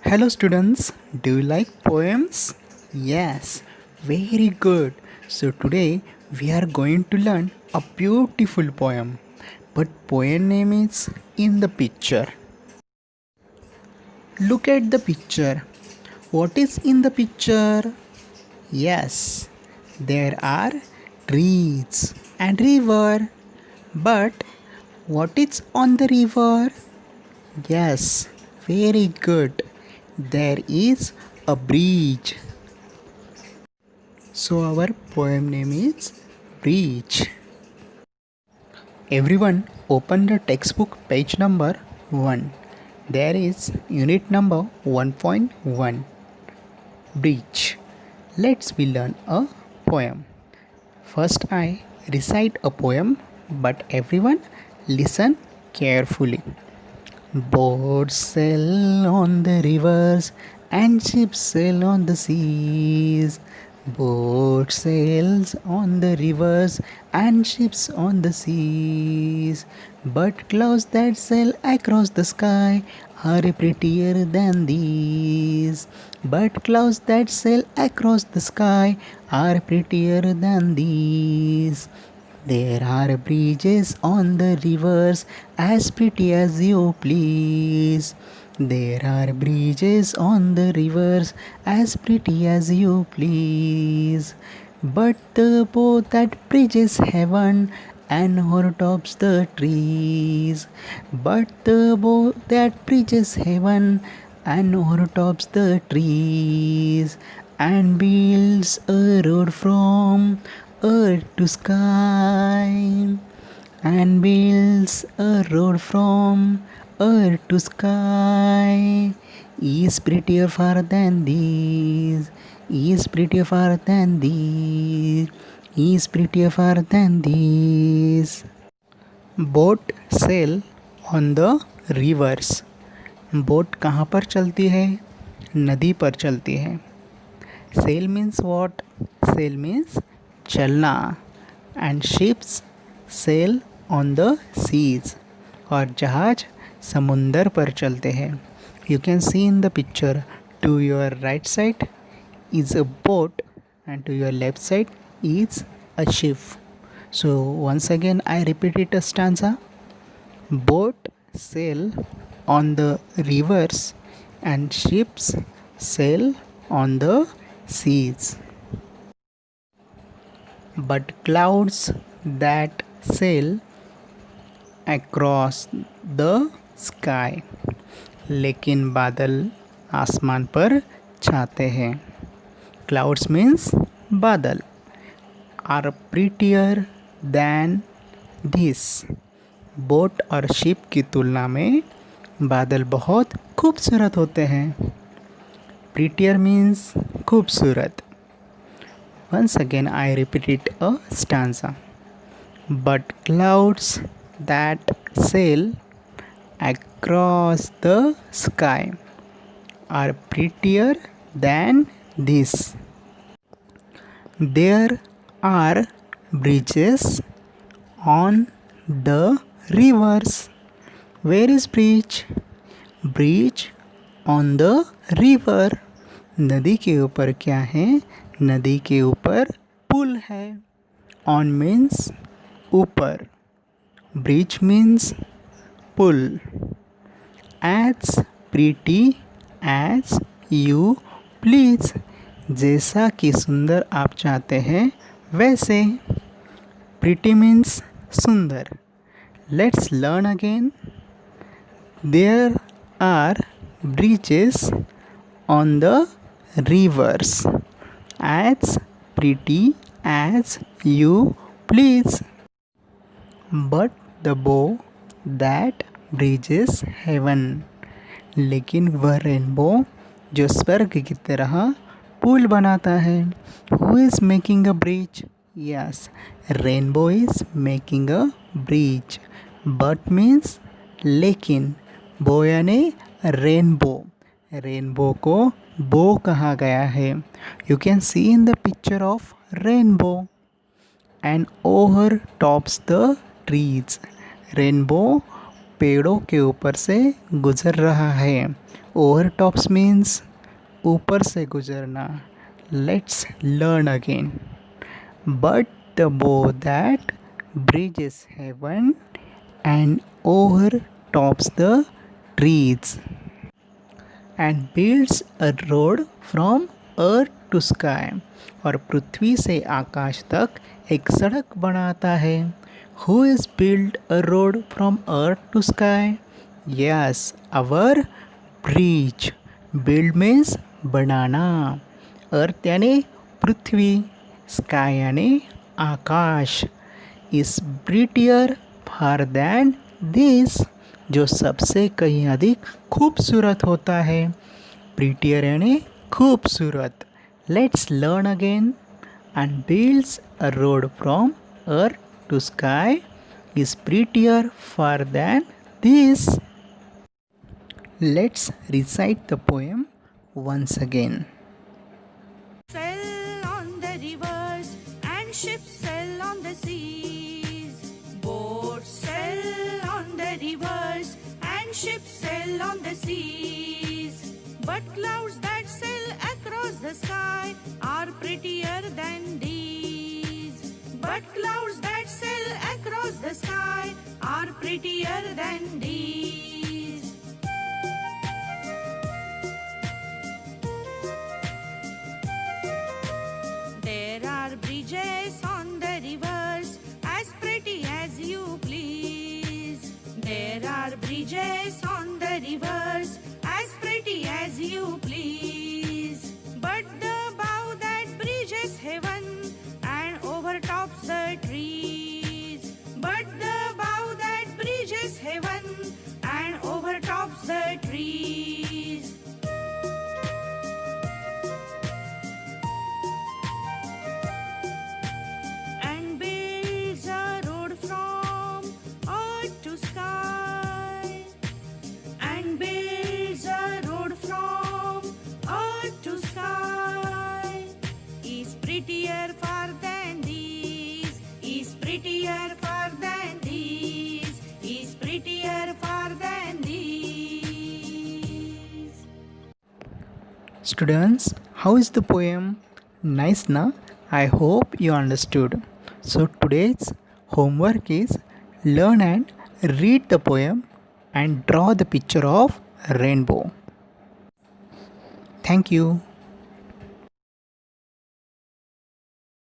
Hello students, do you like poems? Yes, very good. So today we are going to learn a beautiful poem. But poem name is in the picture. Look at the picture. What is in the picture? Yes, there are trees and river. But what is on the river? Yes, very good. There is a bridge. So our poem name is Bridge. Everyone open the textbook page number 1. There is unit number 1.1 Bridge. Let's we learn a poem. First I recite a poem, but everyone listen carefully. Boats sail on the rivers and ships sail on the seas. Boats sails on the rivers and ships on the seas. But clouds that sail across the sky are prettier than these. But clouds that sail across the sky are prettier than these. There are bridges on the rivers as pretty as you please. There are bridges on the rivers as pretty as you please. But the boat that bridges heaven and o'ertops the trees. But the boat that bridges heaven and o'ertops the trees and builds a road from earth to sky and builds a road from earth to sky is prettier far than these, is prettier far than these, is prettier far than these. Boat sail on the rivers. Boat कहाँ पर चलती है? नदी पर चलती है. Sail means what? Sail means चलना. And ships sail on the seas. और जहाज समुंदर पर चलते हैं. You can see in the picture to your right side is a boat and to your left side is a ship. So once again I repeat it a stanza. Boat sail on the rivers and ships sail on the seas. But clouds that sail across the sky. लेकिन बादल आसमान पर छाते हैं. Clouds means बादल are prettier than this. Boat और ship की तुलना में बादल बहुत खूबसूरत होते हैं. Prettier means खूबसूरत. Once again I repeat it a stanza. But clouds that sail across the sky are prettier than this. There are bridges on the rivers. Where is bridge? Bridge on the river. नदी के ऊपर क्या है? नदी के ऊपर पुल है. On means ऊपर. Bridge means pull. As pretty as you please. जैसा कि सुंदर आप चाहते हैं वैसे. Pretty means सुंदर. Let's learn again. There are bridges on the rivers as pretty as you please. But the bow that bridges heaven. लेकिन वह रेनबो जो स्वर्ग की तरह पुल बनाता है. Who is making a bridge? Yes, rainbow is making a bridge. But means लेकिन. बो यानी रेनबो. रेनबो को बो कहा गया है. You can see in the picture of rainbow and over tops the trees. Rainbow पेड़ों के ऊपर से गुजर रहा है Overtops means ऊपर से गुजरना. Let's learn again. But the bow that bridges heaven and overtops the trees and builds a road from earth to sky, और पृथ्वी से आकाश तक एक सड़क बनाता है. Who is build a road from earth to sky? Yes, our bridge. Build means बनाना. अर्थ यानी पृथ्वी, स्काई यानी आकाश. Is prettier far than this, जो सबसे कहीं अधिक खूबसूरत होता है. प्रीटियर यानी खूबसूरत. Let's learn again. And builds a road from earth to sky is prettier far than this. Let's recite the poem once again. Sail on the rivers and ships sail on the seas. Boats sail on the rivers and ships sail on the seas. But clouds that sail across the sky are prettier than these. But clouds that sail across the sky are prettier than these. There are bridges on the rivers as pretty as you please. There are bridges on the rivers as pretty as you please. But the bow that bridges heaven and overtops the trees. But the bow that bridges heaven and overtops the trees. And builds a road from earth to sky. And builds a road from earth to sky. Is prettier far than these. Is prettier far than these. Is prettier far than these. Students, how is the poem? Nice, na? I hope you understood. So today's homework is learn and read the poem and draw the picture of rainbow. Thank you.